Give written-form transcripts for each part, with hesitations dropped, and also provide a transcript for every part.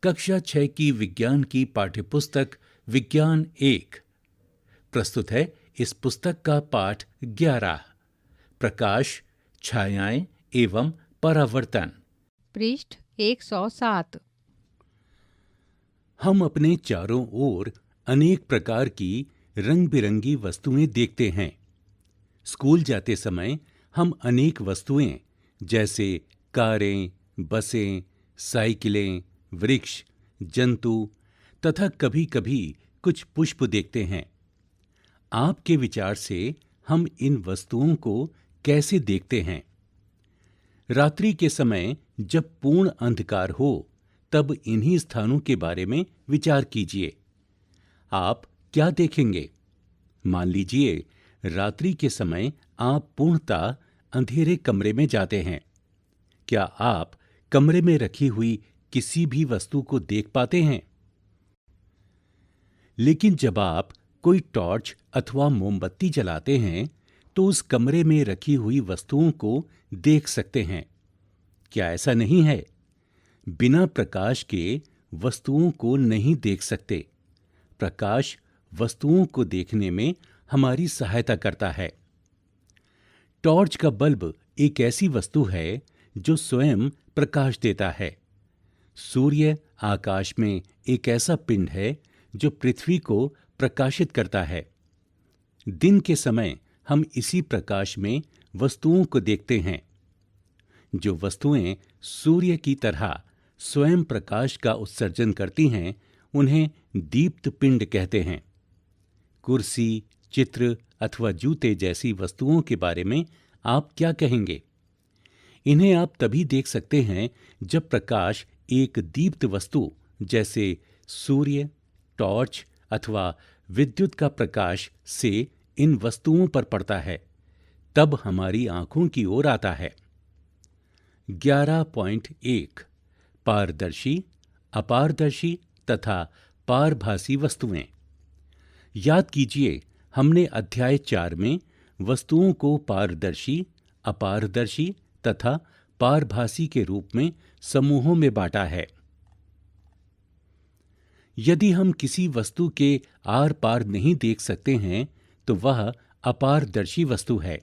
कक्षा 6 की विज्ञान की पाठ्यपुस्तक विज्ञान 1। प्रस्तुत है इस पुस्तक का पाठ 11, प्रकाश, छायाएं एवं परावर्तन। पृष्ठ 107। हम अपने चारों ओर अनेक प्रकार की रंग बिरंगी वस्तुएं देखते हैं। स्कूल जाते समय हम अनेक वस्तुएं जैसे कारें, बसें, साइकिलें, वृक्ष, जंतु तथा कभी-कभी कुछ पुष्प देखते हैं। आपके विचार से हम इन वस्तुओं को कैसे देखते हैं? रात्रि के समय जब पूर्ण अंधकार हो, तब इन्हीं स्थानों के बारे में विचार कीजिए। आप क्या देखेंगे? मान लीजिए रात्रि के समय आप पूर्णतः अंधेरे कमरे में जाते हैं। क्या आप कमरे में रखी हुई किसी भी वस्तु को देख पाते हैं? लेकिन जब आप कोई टॉर्च अथवा मोमबत्ती जलाते हैं, तो उस कमरे में रखी हुई वस्तुओं को देख सकते हैं। क्या ऐसा नहीं है? बिना प्रकाश के वस्तुओं को नहीं देख सकते। प्रकाश वस्तुओं को देखने में हमारी सहायता करता है। टॉर्च का बल्ब एक ऐसी वस्तु है जो स्वयं प्रकाश देता है। सूर्य आकाश में एक ऐसा पिंड है जो पृथ्वी को प्रकाशित करता है। दिन के समय हम इसी प्रकाश में वस्तुओं को देखते हैं। जो वस्तुएं सूर्य की तरह स्वयं प्रकाश का उत्सर्जन करती हैं, उन्हें दीप्त पिंड कहते हैं। कुर्सी, चित्र अथवा जूते जैसी वस्तुओं के बारे में आप क्या कहेंगे? इन्हें आप तभी देख सकते हैं जब प्रकाश एक दीप्त वस्तु जैसे सूर्य, टॉर्च अथवा विद्युत का प्रकाश से इन वस्तुओं पर पड़ता है, तब हमारी आंखों की ओर आता है। 11.1 पारदर्शी, अपारदर्शी तथा पारभासी वस्तुएं। याद कीजिए, हमने अध्याय 4 में वस्तुओं को पारदर्शी, अपारदर्शी तथा पारभासी के रूप में समूहों में बांटा है। यदि हम किसी वस्तु के आर पार नहीं देख सकते हैं, तो वह अपारदर्शी वस्तु है।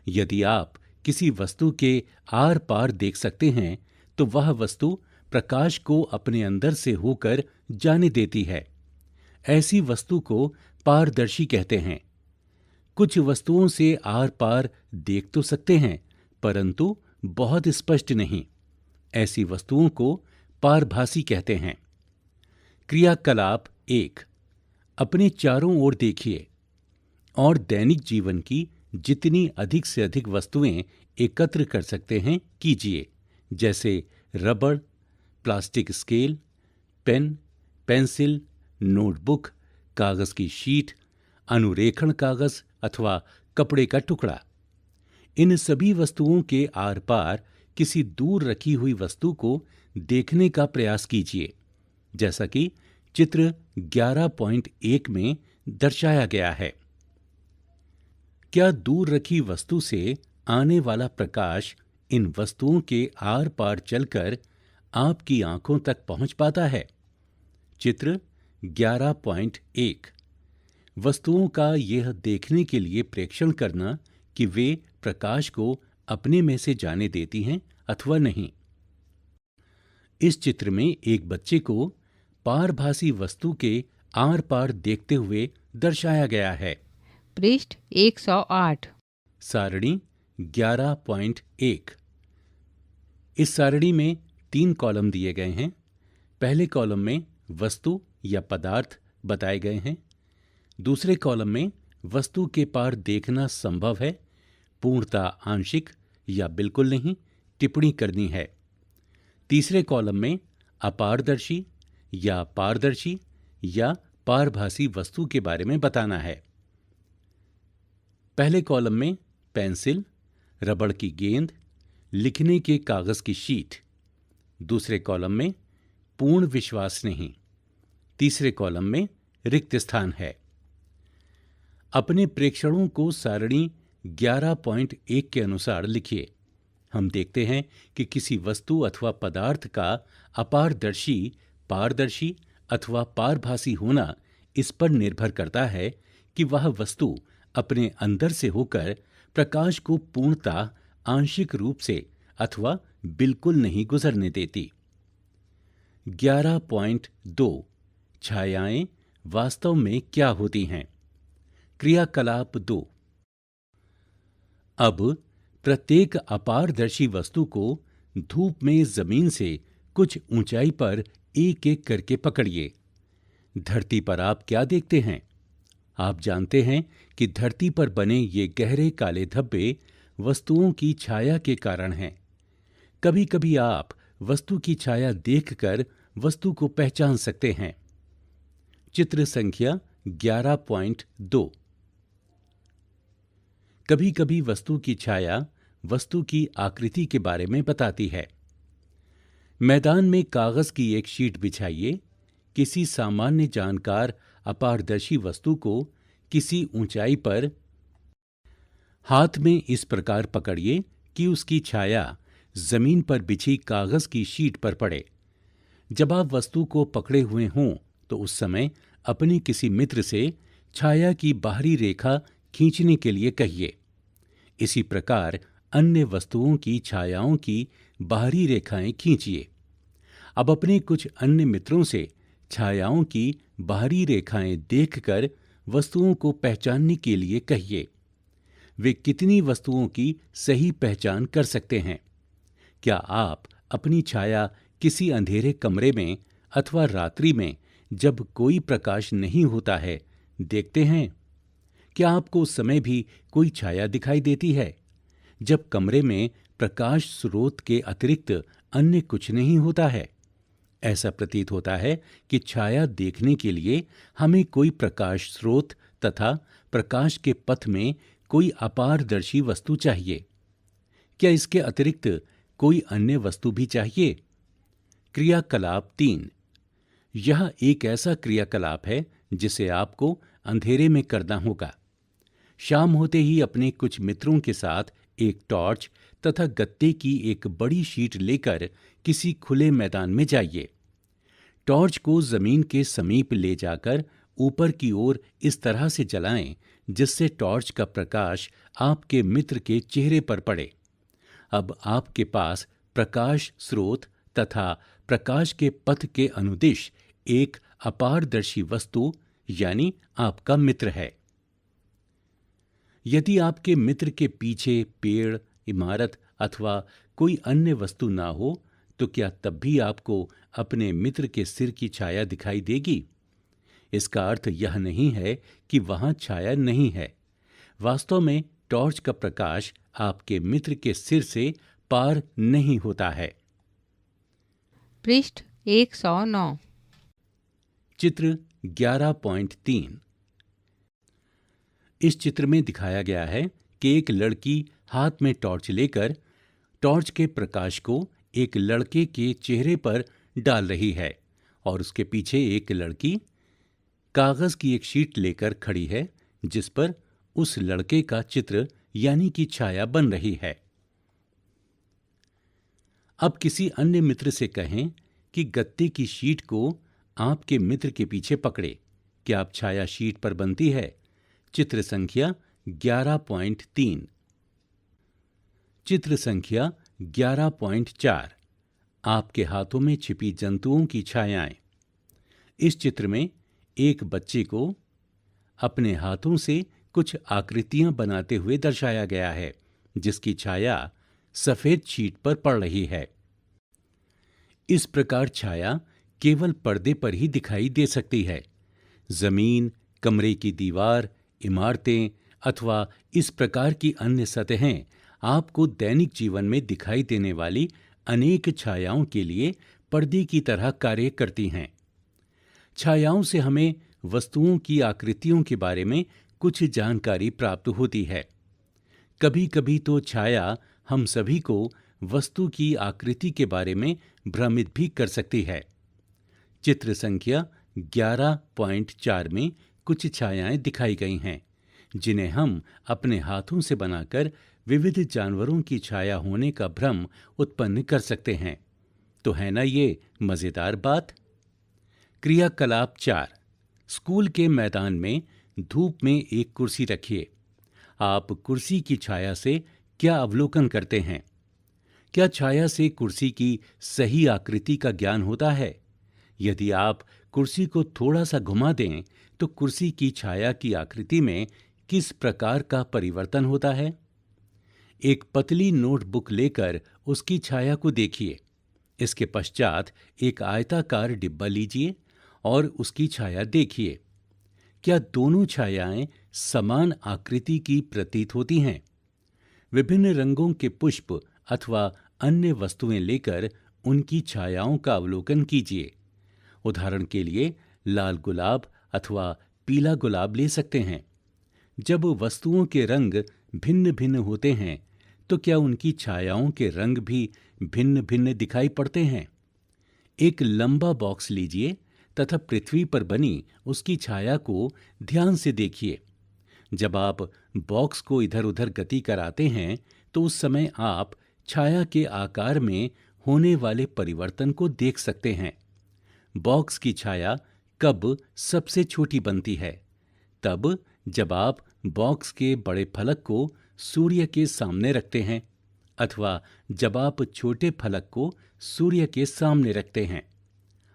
यदि आप किसी वस्तु के आर पार देख सकते हैं, तो वह वस्तु प्रकाश को अपने अंदर से होकर जाने देती है। ऐसी वस्तु को पारदर्शी कहते हैं। कुछ वस्तुओं से आर पार देख तो सकते हैं, परंतु बहुत स्पष्ट नहीं। ऐसी वस्तुओं को पारभासी कहते हैं। क्रियाकलाप 1। अपने चारों ओर देखिए और दैनिक जीवन की जितनी अधिक से अधिक वस्तुएं एकत्र कर सकते हैं कीजिए, जैसे रबड़, plastic scale, pen, pencil, notebook, कागज की शीट, अनुरेखण कागज अथवा कपड़े का टुकड़ा। इन सभी वस्तुओं के आर पार किसी दूर रखी हुई वस्तु को देखने का प्रयास कीजिए, जैसा कि चित्र 11.1 में दर्शाया गया है। क्या दूर रखी वस्तु से आने वाला प्रकाश इन वस्तुओं के आर पार चलकर आपकी आंखों तक पहुंच पाता है? चित्र 11.1 वस्तुओं का यह देखने के लिए प्रेक्षण करना कि वे प्रकाश को अपने में से जाने देती हैं अथवा नहीं। इस चित्र में एक बच्चे को पारभासी वस्तु के आर पार देखते हुए दर्शाया गया है। पृष्ठ 108। सारणी 11.1। इस सारणी में 3 कॉलम दिए गए हैं। पहले कॉलम में वस्तु या पदार्थ बताए गए हैं। दूसरे कॉलम में वस्तु के पार देखना संभव है, पूर्णतः आंशिक या बिल्कुल नहीं, टिप्पणी करनी है। तीसरे कॉलम में अपारदर्शी या पारदर्शी या पारभासी वस्तु के बारे में बताना है। पहले कॉलम में पेंसिल, रबड़ की गेंद, लिखने के कागज की शीट। दूसरे कॉलम में पूर्ण विश्वास नहीं। तीसरे कॉलम में रिक्त स्थान है। अपने प्रेक्षणों को सारणी 11.1 के अनुसार लिखिए। हम देखते हैं कि किसी वस्तु अथवा पदार्थ का अपारदर्शी, पारदर्शी अथवा पारभासी होना इस पर निर्भर करता है कि वह वस्तु अपने अंदर से होकर प्रकाश को पूर्णतः आंशिक रूप से अथवा बिल्कुल नहीं गुजरने देती। 11.2 छायाएं वास्तव में क्या होती हैं? क्रियाकलाप 2। अब प्रत्येक अपारदर्शी वस्तु को धूप में जमीन से कुछ ऊंचाई पर एक एक करके पकड़िए। धरती पर आप क्या देखते हैं? आप जानते हैं कि धरती पर बने ये गहरे काले धब्बे वस्तुओं की छाया के कारण हैं। कभी कभी आप वस्तु की छाया देखकर वस्तु को पहचान सकते हैं। चित्र संख्या 11.2। कभी कभी वस्तु की छाया वस्तु की आकृति के बारे में बताती है। मैदान में कागज की एक शीट बिछाइए। किसी सामान्य जानकार अपारदर्शी वस्तु को किसी ऊंचाई पर हाथ में इस प्रकार पकड़िए कि उसकी छाया जमीन पर बिछी कागज की शीट पर पड़े। जब आप वस्तु को पकड़े हुए हों तो उस समय अपने किसी मित्र से छाया की बाहरी रेखा खींचने के लिए कहिए। इसी प्रकार अन्य वस्तुओं की छायाओं की बाहरी रेखाएं खींचिए। अब अपने कुछ अन्य मित्रों से छायाओं की बाहरी रेखाएं देखकर वस्तुओं को पहचानने के लिए कहिए। वे कितनी वस्तुओं की सही पहचान कर सकते हैं? क्या आप अपनी छाया किसी अंधेरे कमरे में अथवा रात्रि में जब कोई प्रकाश नहीं होता है देखते हैं? क्या आपको उस समय भी कोई छाया दिखाई देती है जब कमरे में प्रकाश स्रोत के अतिरिक्त अन्य कुछ नहीं होता है? ऐसा प्रतीत होता है कि छाया देखने के लिए हमें कोई प्रकाश स्रोत तथा प्रकाश के पथ में कोई अपारदर्शी वस्तु चाहिए। क्या इसके अतिरिक्त कोई अन्य वस्तु भी चाहिए? क्रियाकलाप 3। यह एक ऐसा क्रियाकलाप है जिसे आपको अंधेरे में करना होगा। शाम होते ही अपने कुछ मित्रों के साथ एक टॉर्च तथा गत्ते की एक बड़ी शीट लेकर किसी खुले मैदान में जाइए। टॉर्च को जमीन के समीप ले जाकर ऊपर की ओर इस तरह से जलाएं जिससे टॉर्च का प्रकाश आपके मित्र के चेहरे पर पड़े। अब आपके पास प्रकाश स्रोत तथा प्रकाश के पथ के अनुदिश एक अपारदर्शी वस्तु यानी आपका मित्र है। यदि आपके मित्र के पीछे पेड़, इमारत अथवा कोई अन्य वस्तु ना हो तो क्या तब भी आपको अपने मित्र के सिर की छाया दिखाई देगी? इसका अर्थ यह नहीं है कि वहां छाया नहीं है। वास्तव में टॉर्च का प्रकाश आपके मित्र के सिर से पार नहीं होता है। पृष्ठ 109। चित्र 11.3। इस चित्र में दिखाया गया है कि एक लड़की हाथ में टॉर्च लेकर टॉर्च के प्रकाश को एक लड़के के चेहरे पर डाल रही है और उसके पीछे एक लड़की कागज की एक शीट लेकर खड़ी है जिस पर उस लड़के का चित्र यानी कि छाया बन रही है। अब किसी अन्य मित्र से कहें कि गत्ते की शीट को आपके मित्र के पीछे पकड़े। क्या आप छाया शीट पर बनती है? चित्र संख्या 11.3। चित्र संख्या 11.4। आपके हाथों में छिपी जंतुओं की छायाएं। इस चित्र में एक बच्चे को अपने हाथों से कुछ आकृतियां बनाते हुए दर्शाया गया है जिसकी छाया सफेद शीट पर पड़ रही है। इस प्रकार छाया केवल पर्दे पर ही दिखाई दे सकती है। जमीन, कमरे की दीवार, इमारतें अथवा इस प्रकार की अन्य सतहें आपको दैनिक जीवन में दिखाई देने वाली अनेक छायाओं के लिए पर्दे की तरह कार्य करती हैं। छायाओं से हमें वस्तुओं की आकृतियों के बारे में कुछ जानकारी प्राप्त होती है। कभी कभी तो छाया हम सभी को वस्तु की आकृति के बारे में भ्रमित भी कर सकती है। चित्र संख्या 11.4 में कुछ छायाएं दिखाई गई हैं जिन्हें हम अपने हाथों से बनाकर विविध जानवरों की छाया होने का भ्रम उत्पन्न कर सकते हैं। तो है ना ये मजेदार बात। क्रियाकलाप 4। स्कूल के मैदान में धूप में एक कुर्सी रखिए। आप कुर्सी की छाया से क्या अवलोकन करते हैं? क्या छाया से कुर्सी की सही आकृति का ज्ञान होता है? यदि आप कुर्सी को थोड़ा सा घुमा दें तो कुर्सी की छाया की आकृति में किस प्रकार का परिवर्तन होता है? एक पतली नोटबुक लेकर उसकी छाया को देखिए। इसके पश्चात एक आयताकार डिब्बा लीजिए और उसकी छाया देखिए। क्या दोनों छायाएं समान आकृति की प्रतीत होती हैं? विभिन्न रंगों के पुष्प अथवा अन्य वस्तुएं लेकर उनकी छायाओं का अवलोकन कीजिए। उदाहरण के लिए लाल गुलाब अथवा पीला गुलाब ले सकते हैं। जब वस्तुओं के रंग भिन्न भिन्न होते हैं तो क्या उनकी छायाओं के रंग भी भिन्न भिन्न दिखाई पड़ते हैं? एक लंबा बॉक्स लीजिए तथा पृथ्वी पर बनी उसकी छाया को ध्यान से देखिए। जब आप बॉक्स को इधर उधर गति कराते हैं तो उस समय आप छाया के आकार में होने वाले परिवर्तन को देख सकते हैं। बॉक्स की छाया कब सबसे छोटी बनती है? तब जब आप बॉक्स के बड़े फलक को सूर्य के सामने रखते हैं अथवा जब आप छोटे फलक को सूर्य के सामने रखते हैं।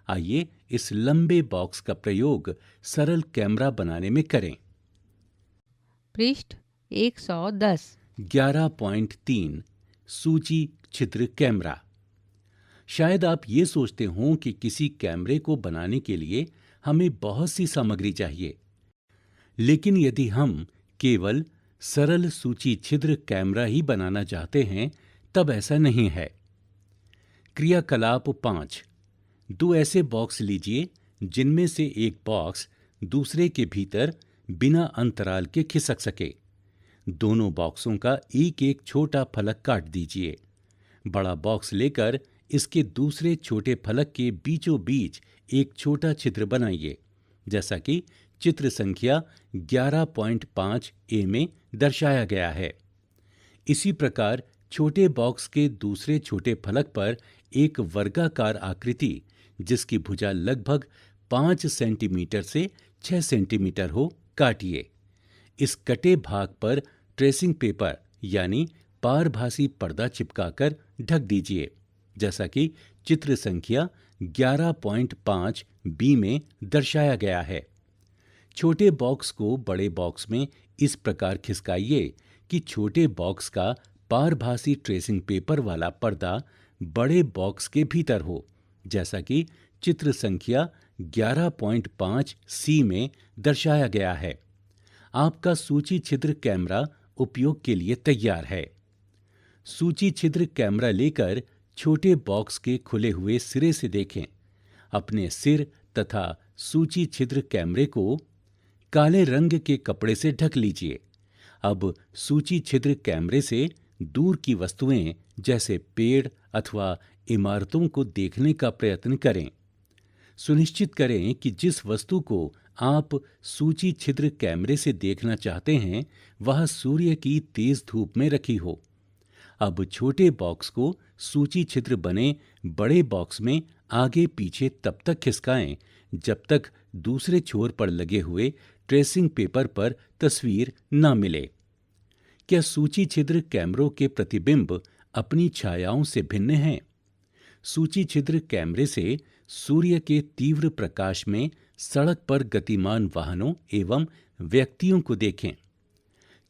आइए इस लंबे बॉक्स का प्रयोग सरल कैमरा बनाने में करें। पृष्ठ 110। 11.3 सूची छिद्र कैमरा। शायद आप ये सोचते हों कि किसी कैमरे को बनाने के लिए हमें बहुत सी सामग्री चाहिए, लेकिन यदि हम केवल सरल सूची छिद्र कैमरा ही बनाना चाहते हैं तब ऐसा नहीं है। क्रियाकलाप 5। दो ऐसे बॉक्स लीजिए जिनमें से एक बॉक्स दूसरे के भीतर बिना अंतराल के खिसक सके। दोनों बॉक्सों का एक एक छोटा फलक काट दीजिए। बड़ा बॉक्स लेकर इसके दूसरे छोटे फलक के बीचों बीच एक छोटा छिद्र बनाइए, जैसा कि चित्र संख्या 11.5 ए में दर्शाया गया है। इसी प्रकार छोटे बॉक्स के दूसरे छोटे फलक पर एक वर्गाकार आकृति जिसकी भुजा लगभग 5 सेंटीमीटर से 6 सेंटीमीटर हो काटिए। इस कटे भाग पर ट्रेसिंग पेपर यानी पारभासी पर्दा चिपकाकर ढक दीजिए, जैसा कि चित्र संख्या 11.5 बी में दर्शाया गया है। छोटे बॉक्स को बड़े बॉक्स में इस प्रकार खिसकाइए कि छोटे बॉक्स का पारभासी ट्रेसिंग पेपर वाला पर्दा बड़े बॉक्स के भीतर हो, जैसा कि चित्र संख्या 11.5 सी में दर्शाया गया है। आपका सूची छिद्र कैमरा उपयोग के लिए तैयार है। सूची छिद्र कैमरा लेकर छोटे बॉक्स के खुले हुए सिरे से देखें। अपने सिर तथा सूची छिद्र कैमरे को काले रंग के कपड़े से ढक लीजिए। अब सूची छिद्र कैमरे से दूर की वस्तुएं जैसे पेड़ अथवा इमारतों को देखने का प्रयत्न करें। सुनिश्चित करें कि जिस वस्तु को आप सूची छिद्र कैमरे से देखना चाहते हैं वह सूर्य की तेज धूप में रखी हो। अब छोटे बॉक्स को सूची छिद्र बने बड़े बॉक्स में आगे पीछे तब तक खिसकाएं जब तक दूसरे छोर पर लगे हुए ट्रेसिंग पेपर पर तस्वीर न मिले। क्या सूची छिद्र कैमरों के प्रतिबिंब अपनी छायाओं से भिन्न हैं? सूची छिद्र कैमरे से सूर्य के तीव्र प्रकाश में सड़क पर गतिमान वाहनों एवं व्यक्तियों को देखें।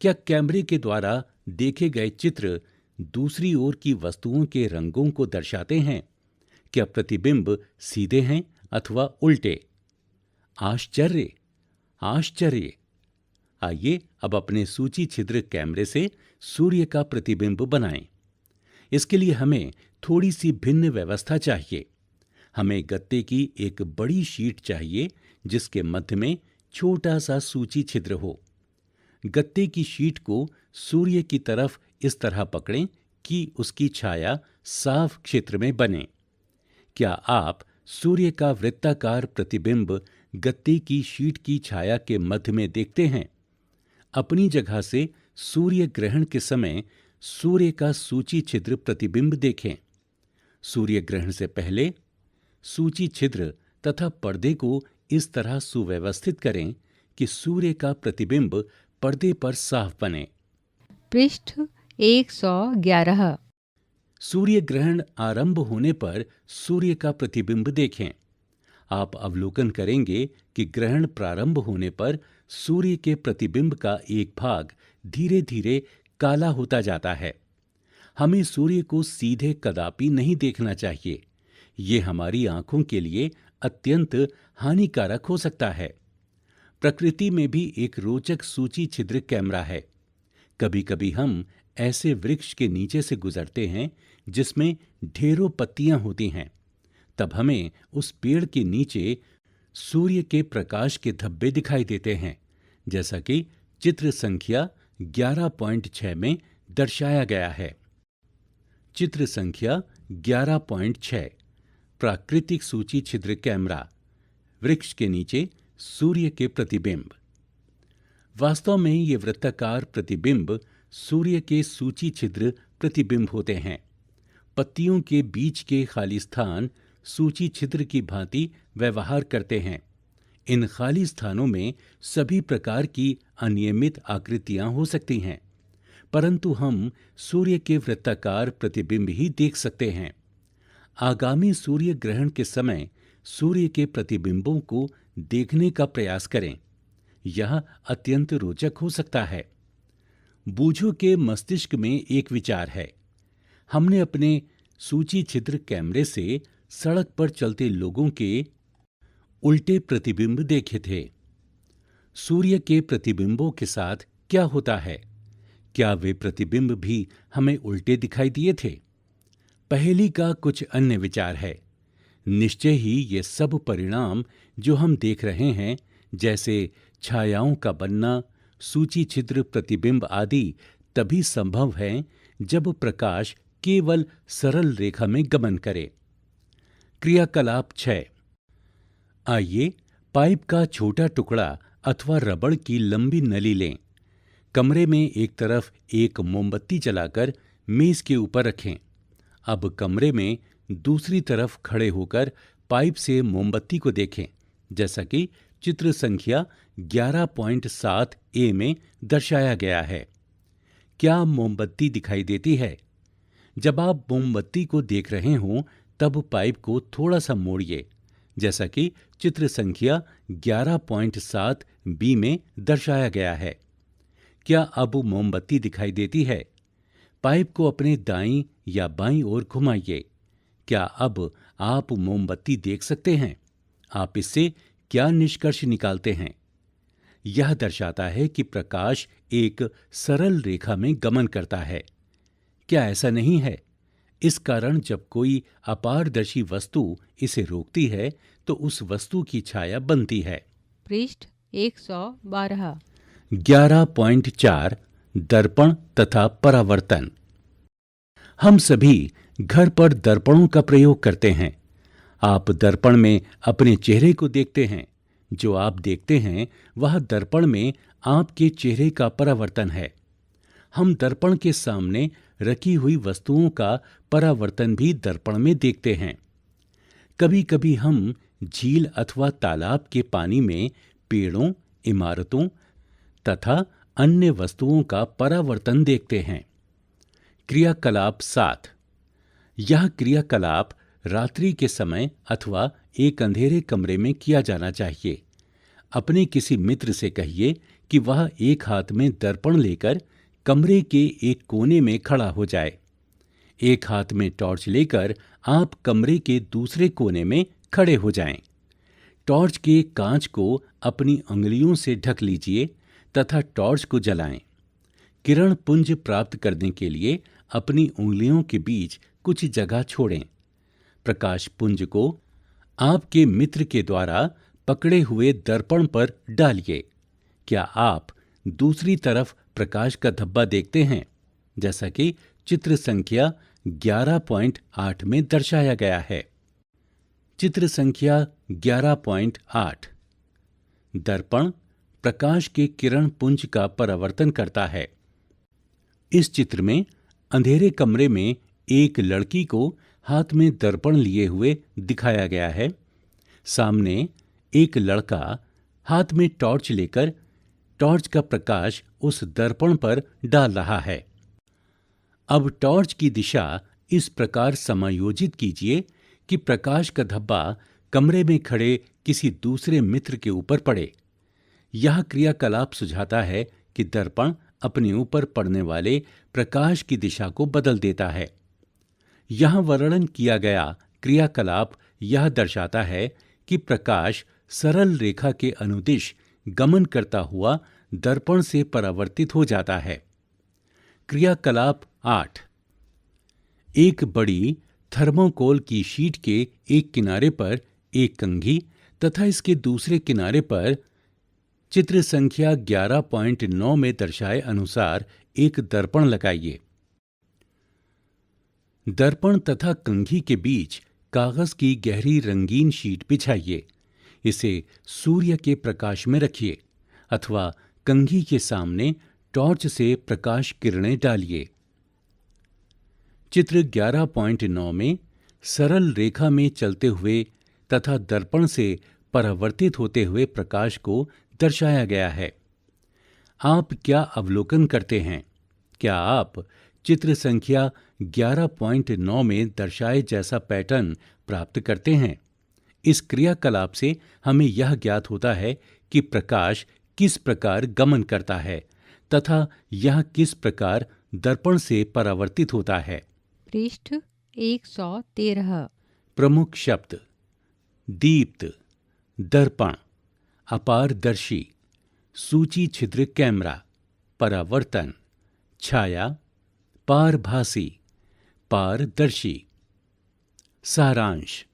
क्या कैमरे के द्वारा देखे गए चित्र दूसरी ओर की वस्तुओं के रंगों को दर्शाते हैं? क्या प्रतिबिंब सीधे हैं अथवा उल्टे? आश्चर्य, आश्चर्य! आइए अब अपने सूची छिद्र कैमरे से सूर्य का प्रतिबिंब बनाएं। इसके लिए हमें थोड़ी सी भिन्न व्यवस्था चाहिए। हमें गत्ते की एक बड़ी शीट चाहिए जिसके मध्य में छोटा सा सूची छिद्र हो। गत्ते की शीट को सूर्य की तरफ इस तरह पकड़ें कि उसकी छाया साफ क्षेत्र में बने। क्या आप सूर्य का वृत्ताकार प्रतिबिंब गत्ते की शीट की छाया के मध्य में देखते हैं? अपनी जगह से सूर्य ग्रहण के समय सूर्य का सूची छिद्र प्रतिबिंब देखें। सूर्य ग्रहण से पहले सूची छिद्र तथा पर्दे को इस तरह सुव्यवस्थित करें कि सूर्य का प्रतिबिंब पर्दे पर साफ बने। पृष्ठ 111। सूर्य ग्रहण आरंभ होने पर सूर्य का प्रतिबिंब देखें। आप अवलोकन करेंगे कि ग्रहण प्रारंभ होने पर सूर्य के प्रतिबिंब का एक भाग धीरे धीरे काला होता जाता है। हमें सूर्य को सीधे कदापि नहीं देखना चाहिए। ये हमारी आंखों के लिए अत्यंत हानिकारक हो सकता है। प्रकृति में भी एक रोचक सूची छिद्र कैमरा है। कभी कभी हम ऐसे वृक्ष के नीचे से गुजरते हैं जिसमें ढेरों पत्तियां होती हैं। तब हमें उस पेड़ के नीचे सूर्य के प्रकाश के धब्बे दिखाई देते हैं, जैसा कि चित्र संख्या 11.6 में दर्शाया गया है। चित्र संख्या 11.6 प्राकृतिक सूची छिद्र कैमरा, वृक्ष के नीचे सूर्य के प्रतिबिंब। वास्तव में ये वृत्ताकार प्रतिबिंब सूर्य के सूची छिद्र प्रतिबिंब होते हैं। पत्तियों के बीच के खाली स्थान सूची छिद्र की भांति व्यवहार करते हैं। इन खाली स्थानों में सभी प्रकार की अनियमित आकृतियां हो सकती हैं, परंतु हम सूर्य के वृत्ताकार प्रतिबिंब ही देख सकते हैं। आगामी सूर्य ग्रहण के समय सूर्य के प्रतिबिंबों को देखने का प्रयास करें। यह अत्यंत रोचक हो सकता है। बूझो के मस्तिष्क में एक विचार है। हमने अपने सूची छिद्र कैमरे से सड़क पर चलते लोगों के उल्टे प्रतिबिंब देखे थे। सूर्य के प्रतिबिंबों के साथ क्या होता है? क्या वे प्रतिबिंब भी हमें उल्टे दिखाई दिए थे? पहेली का कुछ अन्य विचार है। निश्चय ही ये सब परिणाम जो हम देख रहे हैं, जैसे छायाओं का बनना, सूची छिद्र प्रतिबिंब आदि, तभी संभव है जब प्रकाश केवल सरल रेखा में गमन करे। क्रियाकलाप 6। आइए पाइप का छोटा टुकड़ा अथवा रबड़ की लंबी नली लें। कमरे में एक तरफ एक मोमबत्ती जलाकर मेज के ऊपर रखें। अब कमरे में दूसरी तरफ खड़े होकर पाइप से मोमबत्ती को देखें, जैसा कि चित्र संख्या 11.7 ए में दर्शाया गया है। क्या मोमबत्ती दिखाई देती है? जब आप मोमबत्ती को देख रहे हों तब पाइप को थोड़ा सा मोड़िए, जैसा कि चित्र संख्या 11.7 बी में दर्शाया गया है। क्या अब मोमबत्ती दिखाई देती है? पाइप को अपने दाईं या बाईं ओर घुमाइए। क्या अब आप मोमबत्ती देख सकते हैं? आप इससे क्या निष्कर्ष निकालते हैं? यह दर्शाता है कि प्रकाश एक सरल रेखा में गमन करता है। क्या ऐसा नहीं है? इस कारण जब कोई अपारदर्शी वस्तु इसे रोकती है तो उस वस्तु की छाया बनती है। पृष्ठ 112। 11.4 दर्पण तथा परावर्तन। हम सभी घर पर दर्पणों का प्रयोग करते हैं। आप दर्पण में अपने चेहरे को देखते हैं। जो आप देखते हैं वह दर्पण में आपके चेहरे का परावर्तन है। हम दर्पण के सामने रखी हुई वस्तुओं का परावर्तन भी दर्पण में देखते हैं। कभी कभी हम झील अथवा तालाब के पानी में पेड़ों, इमारतों तथा अन्य वस्तुओं का परावर्तन देखते हैं। क्रियाकलाप 7। यह क्रियाकलाप रात्रि के समय अथवा एक अंधेरे कमरे में किया जाना चाहिए। अपने किसी मित्र से कहिए कि वह एक हाथ में दर्पण लेकर कमरे के एक कोने में खड़ा हो जाए। एक हाथ में टॉर्च लेकर आप कमरे के दूसरे कोने में खड़े हो जाएं। टॉर्च के कांच को अपनी उंगलियों से ढक लीजिए तथा टॉर्च को जलाएं। किरण पुंज प्राप्त करने के लिए अपनी उंगलियों के बीच कुछ जगह छोड़ें। प्रकाश पुंज को आपके मित्र के द्वारा पकड़े हुए दर्पण पर डालिए। क्या आप दूसरी तरफ प्रकाश का धब्बा देखते हैं, जैसा कि चित्र संख्या 11.8 में दर्शाया गया है। चित्र संख्या 11.8 दर्पण, प्रकाश के किरण पुंज का परावर्तन करता है। इस चित्र में अंधेरे कमरे में एक लड़की को हाथ में दर्पण लिए हुए दिखाया गया है। सामने एक लड़का हाथ में टॉर्च लेकर टॉर्च का प्रकाश उस दर्पण पर डाल रहा है। अब टॉर्च की दिशा इस प्रकार समायोजित कीजिए कि प्रकाश का धब्बा कमरे में खड़े किसी दूसरे मित्र के ऊपर पड़े। यह क्रियाकलाप सुझाता है कि दर्पण अपने ऊपर पड़ने वाले प्रकाश की दिशा को बदल देता है। यहाँ वर्णन किया गया क्रियाकलाप यह दर्शाता है कि प्रकाश सरल रेखा के अनुदिश गमन करता हुआ दर्पण से परावर्तित हो जाता है। क्रियाकलाप 8। एक बड़ी थर्मोकोल की शीट के एक किनारे पर एक कंघी तथा इसके दूसरे किनारे पर चित्र संख्या 11.9 में दर्शाए अनुसार एक दर्पण लगाइए। दर्पण तथा कंघी के बीच कागज की गहरी रंगीन शीट बिछाइए। इसे सूर्य के प्रकाश में रखिए अथवा कंघी के सामने टॉर्च से प्रकाश किरणें डालिए। चित्र 11.9 में सरल रेखा में चलते हुए तथा दर्पण से परावर्तित होते हुए प्रकाश को दर्शाया गया है। आप क्या अवलोकन करते हैं? क्या आप चित्र संख्या 11.9 में दर्शाए जैसा पैटर्न प्राप्त करते हैं? इस क्रियाकलाप से हमें यह ज्ञात होता है कि प्रकाश किस प्रकार गमन करता है तथा यह किस प्रकार दर्पण से परावर्तित होता है। पृष्ठ 113। प्रमुख शब्द: दीप्त, दर्पण, अपारदर्शी, सूची छिद्र कैमरा, परावर्तन, छाया, पारभासी, पारदर्शी। सारांश: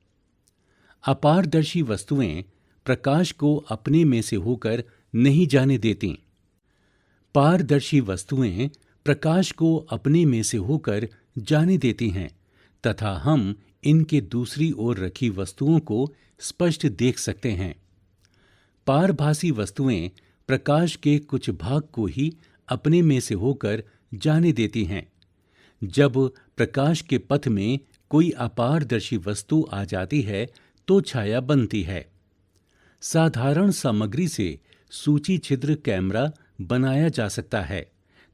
अपारदर्शी वस्तुएं प्रकाश को अपने में से होकर नहीं जाने देती। पारदर्शी वस्तुएं प्रकाश को अपने में से होकर जाने देती हैं तथा हम इनके दूसरी ओर रखी वस्तुओं को स्पष्ट देख सकते हैं। पारभासी वस्तुएं प्रकाश के कुछ भाग को ही अपने में से होकर जाने देती हैं। जब प्रकाश के पथ में कोई अपारदर्शी वस्तु आ जाती है तो छाया बनती है। साधारण सामग्री से सूची छिद्र कैमरा बनाया जा सकता है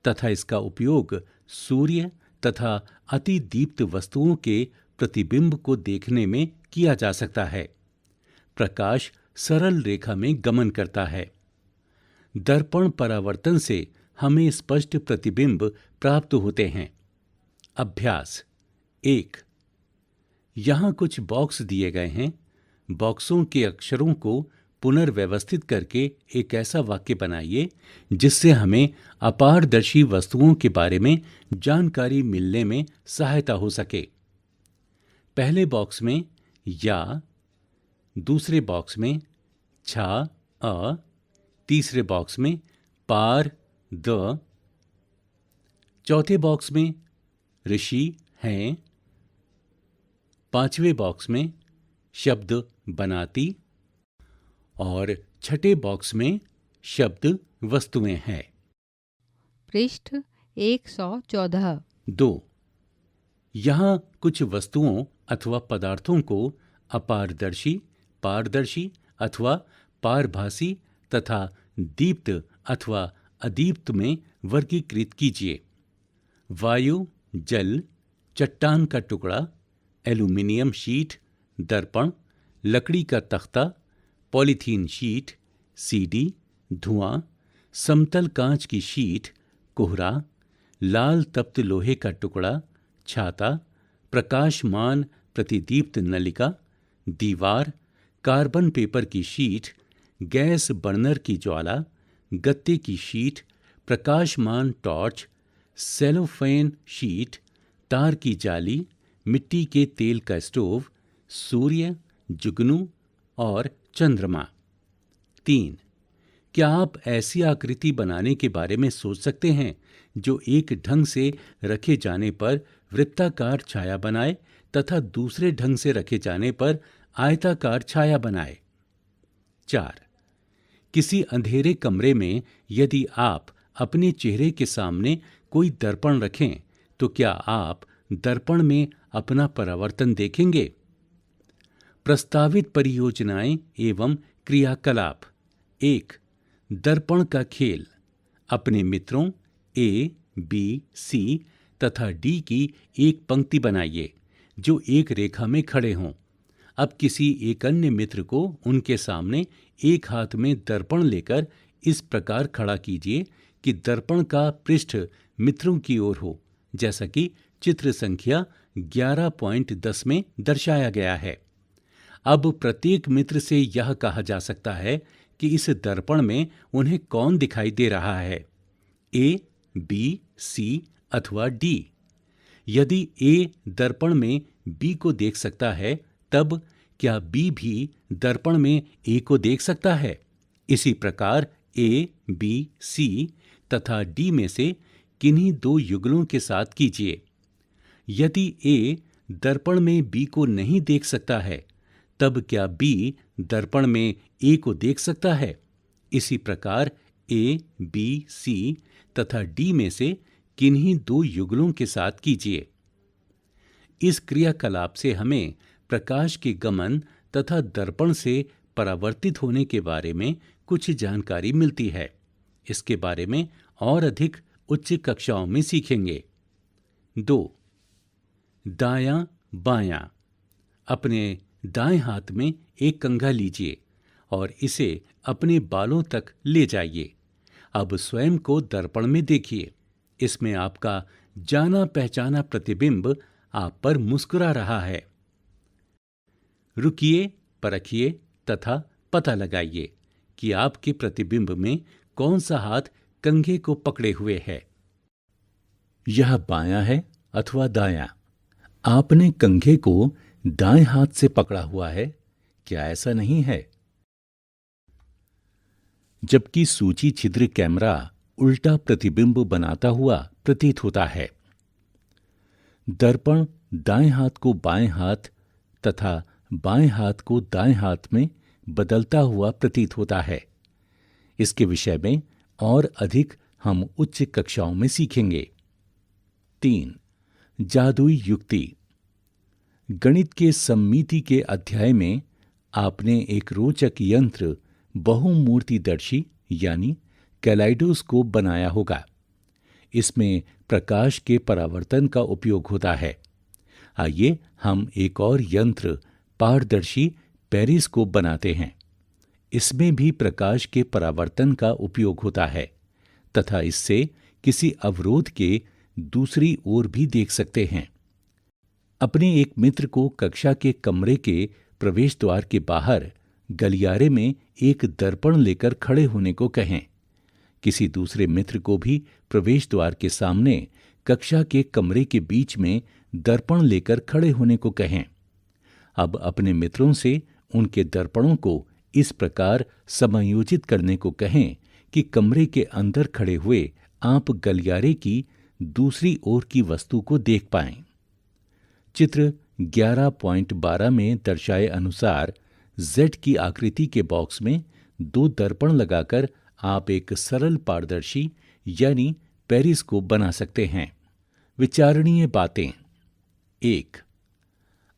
तथा इसका उपयोग सूर्य तथा अति दीप्त वस्तुओं के प्रतिबिंब को देखने में किया जा सकता है। प्रकाश सरल रेखा में गमन करता है। दर्पण परावर्तन से हमें स्पष्ट प्रतिबिंब प्राप्त होते हैं। अभ्यास 1। यहाँ कुछ बॉक्स दिए गए हैं। बॉक्सों के अक्षरों को पुनर्व्यवस्थित करके एक ऐसा वाक्य बनाइए जिससे हमें अपारदर्शी वस्तुओं के बारे में जानकारी मिलने में सहायता हो सके। पहले बॉक्स में या, दूसरे बॉक्स में छा अ, तीसरे बॉक्स में पार द, चौथे बॉक्स में ऋषि हैं, पांचवें बॉक्स में शब्द बनाती और छठे बॉक्स में शब्द वस्तुएं हैं। पृष्ठ 114। 2। यहाँ कुछ वस्तुओं अथवा पदार्थों को अपारदर्शी, पारदर्शी अथवा पारभासी तथा दीप्त अथवा अदीप्त में वर्गीकृत कीजिए। वायु, जल, चट्टान का टुकड़ा, एल्यूमिनियम शीट, दर्पण, लकड़ी का तख्ता, पॉलीथीन शीट, सीडी, धुआं, समतल कांच की शीट, कोहरा, लाल तप्त लोहे का टुकड़ा, छाता, प्रकाशमान प्रतिदीप्त नलिका, दीवार, कार्बन पेपर की शीट, गैस बर्नर की ज्वाला, गत्ते की शीट, प्रकाशमान टॉर्च, सेलोफेन शीट, तार की जाली, मिट्टी के तेल का स्टोव, सूर्य, जुगनू और चंद्रमा। 3। क्या आप ऐसी आकृति बनाने के बारे में सोच सकते हैं जो एक ढंग से रखे जाने पर वृत्ताकार छाया बनाए तथा दूसरे ढंग से रखे जाने पर आयताकार छाया बनाए? 4। किसी अंधेरे कमरे में यदि आप अपने चेहरे के सामने कोई दर्पण रखें तो क्या आप दर्पण में अपना परावर्तन देखेंगे? प्रस्तावित परियोजनाएं एवं क्रियाकलाप। 1. दर्पण का खेल। अपने मित्रों A, B, C तथा D की एक पंक्ति बनाइए जो एक रेखा में खड़े हों। अब किसी एक अन्य मित्र को उनके सामने एक हाथ में दर्पण लेकर इस प्रकार खड़ा कीजिए कि दर्पण का पृष्ठ मित्रों की ओर हो, जैसा कि चित्र संख्या 11.10 में दर्शाया गया है। अब प्रत्येक मित्र से यह कहा जा सकता है कि इस दर्पण में उन्हें कौन दिखाई दे रहा है, A, B, C अथवा D। यदि A दर्पण में B को देख सकता है, तब क्या B भी दर्पण में A को देख सकता है? इसी प्रकार A, B, C तथा D में से किन्हीं दो युगलों के साथ कीजिए। यदि A दर्पण में B को नहीं देख सकता है, तब क्या B दर्पण में A को देख सकता है? इसी प्रकार A, B, C तथा D में से किन्हीं दो युगलों के साथ कीजिए। इस क्रियाकलाप से हमें प्रकाश के गमन तथा दर्पण से परावर्तित होने के बारे में कुछ जानकारी मिलती है। इसके बारे में और अधिक उच्च कक्षाओं में सीखेंगे। 2. दायां बायां। अपने दाएं हाथ में एक कंघा लीजिए और इसे अपने बालों तक ले जाइए। अब स्वयं को दर्पण में देखिए। इसमें आपका जाना पहचाना प्रतिबिंब आप पर मुस्कुरा रहा है। रुकिए, परखिए तथा पता लगाइए कि आपके प्रतिबिंब में कौन सा हाथ कंघे को पकड़े हुए है। यह बायां है अथवा दायां? आपने कंघे को दाएं हाथ से पकड़ा हुआ है, क्या ऐसा नहीं है? जबकि सूची छिद्र कैमरा उल्टा प्रतिबिंब बनाता हुआ प्रतीत होता है। दर्पण दाएं हाथ को बाएं हाथ तथा बाएं हाथ को दाएं हाथ में बदलता हुआ प्रतीत होता है। इसके विषय में और अधिक हम उच्च कक्षाओं में सीखेंगे। 3. जादुई युक्ति। गणित के सममिति के अध्याय में आपने एक रोचक यंत्र बहुमूर्तिदर्शी यानी कैलाइडोस्कोप बनाया होगा। इसमें प्रकाश के परावर्तन का उपयोग होता है। आइए हम एक और यंत्र पारदर्शी पेरिस्कोप बनाते हैं। इसमें भी प्रकाश के परावर्तन का उपयोग होता है तथा इससे किसी अवरोध के दूसरी ओर भी देख सकते हैं। अपने एक मित्र को कक्षा के कमरे के प्रवेश द्वार के बाहर गलियारे में एक दर्पण लेकर खड़े होने को कहें। किसी दूसरे मित्र को भी प्रवेश द्वार के सामने कक्षा के कमरे के बीच में दर्पण लेकर खड़े होने को कहें। अब अपने मित्रों से उनके दर्पणों को इस प्रकार समायोजित करने को कहें कि कमरे के अंदर खड़े हुए आप गलियारे की दूसरी ओर की वस्तु को देख पाएं। चित्र 11.12 में दर्शाए अनुसार Z की आकृति के बॉक्स में दो दर्पण लगाकर आप एक सरल पारदर्शी यानी पेरिस्कोप बना सकते हैं। विचारणीय बातें। 1.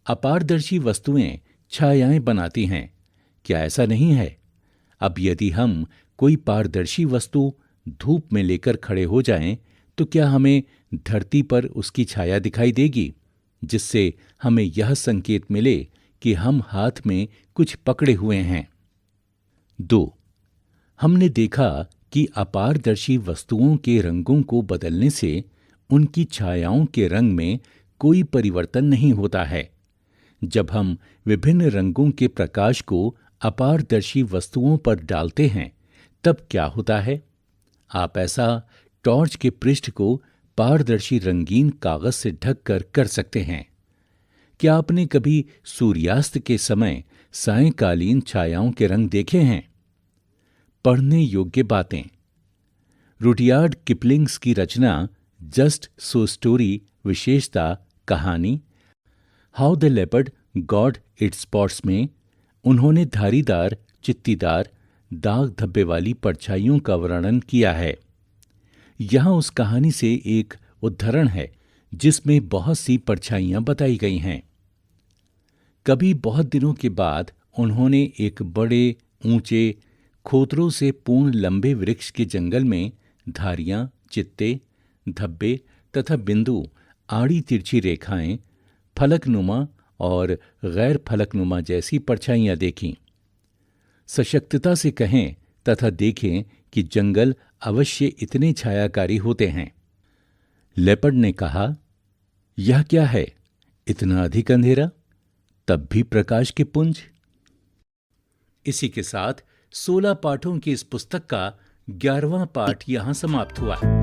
अपारदर्शी वस्तुएं छायाएं बनाती हैं, क्या ऐसा नहीं है? अब यदि हम कोई पारदर्शी वस्तु धूप में लेकर खड़े हो जाएं, तो क्या हमें धरती पर उसकी छाया दिखाई देगी, जिससे हमें यह संकेत मिले कि हम हाथ में कुछ पकड़े हुए हैं। 2. हमने देखा कि अपारदर्शी वस्तुओं के रंगों को बदलने से उनकी छायाओं के रंग में कोई परिवर्तन नहीं होता है। जब हम विभिन्न रंगों के प्रकाश को अपारदर्शी वस्तुओं पर डालते हैं, तब क्या होता है? आप ऐसा टॉर्च के पृष्ठ को पारदर्शी रंगीन कागज से ढककर कर सकते हैं। क्या आपने कभी सूर्यास्त के समय सायंकालीन छायाओं के रंग देखे हैं? पढ़ने योग्य बातें। रुडयार्ड किपलिंग्स की रचना जस्ट सो स्टोरी विशेषता कहानी how the leopard got its spots में उन्होंने धारीदार, चित्तीदार, दाग धब्बे वाली परछाइयों का वर्णन किया है। यहाँ उस कहानी से एक उद्धरण है जिसमें बहुत सी परछाइयां बताई गई हैं। कभी बहुत दिनों के बाद उन्होंने एक बड़े ऊंचे खोतरों से पूर्ण लंबे वृक्ष के जंगल में धारियां, चित्ते, धब्बे तथा बिंदु, आड़ी तिरछी रेखाएं, फलकनुमा और गैर फलकनुमा जैसी परछाइयां देखीं। सशक्तता से कहें तथा देखें कि जंगल अवश्य इतने छायाकारी होते हैं। लेपर्ड ने कहा, यह क्या है, इतना अधिक अंधेरा, तब भी प्रकाश के पुंज। इसी के साथ 16 पाठों की इस पुस्तक का 11वां पाठ यहां समाप्त हुआ।